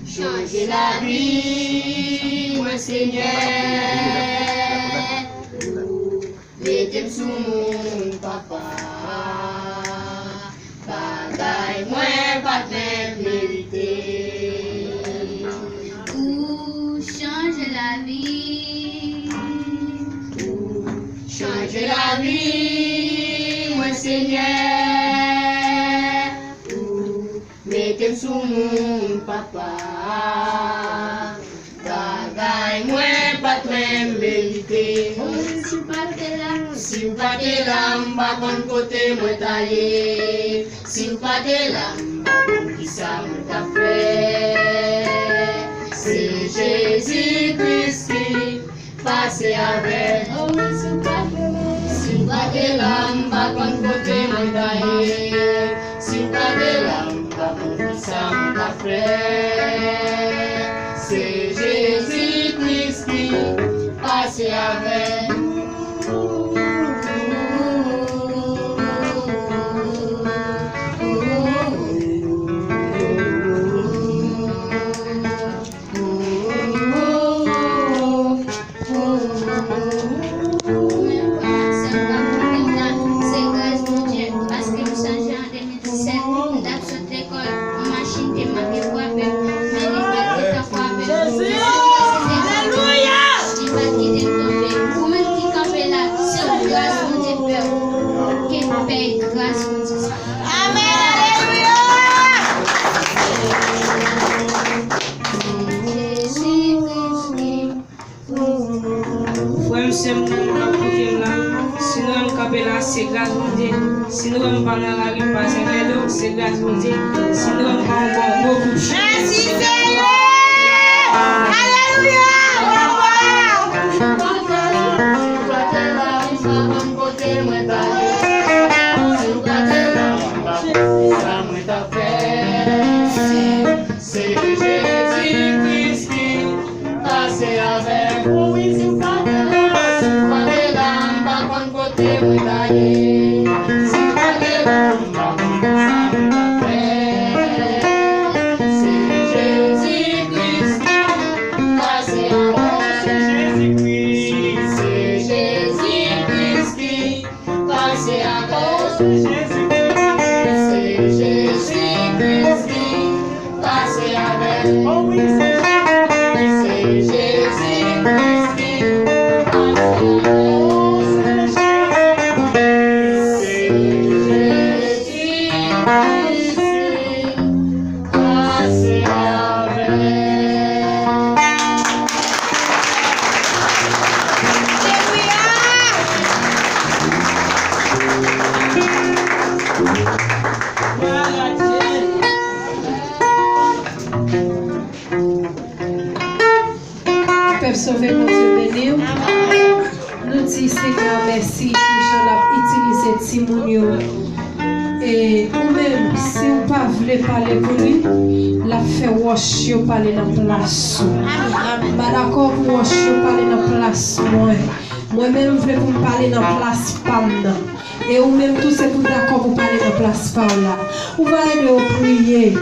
changer la vie, moi Seigneur. Mettez-moi sous mon papa. Bagaille, moi pas de vérité. Ou changer la vie. Changer la vie, moi Seigneur. Mettez-moi sous mon papa. Bagaille, moi pas de vérité. Si vous pas de l'âme, pas bon côté moi taillé. Si vous pas de l'âme, qui ça me t'a fait. C'est Jésus-Christ qui passe avec. Si vous pas de l'âme, pas bon côté moi taillé. Si vous pas de l'âme, pas bon qui ça me t'a fait. C'est Jésus-Christ qui passe avec. C'est grâce à Dieu. Si nous sommes pas dans la rue, pas c'est grâce à Dieu. Si nous sommes pas encore beaucoup. Merci Seigneur. Alléluia. C'est Jésus-Christ qui passe avec vous. Sauver mon Dieu béni. Nous disons Seigneur merci pour utiliser Timounio. Et ou même si vous ne voulez pas parler pour lui, la fait wash yo parler dans place. Pas d'accord pour wash yo parler dans place moi-même je voulais pour parler dans place pam. Et ou même tout c'est pour d'accord pour parler dans place par là. Ou va aller prier.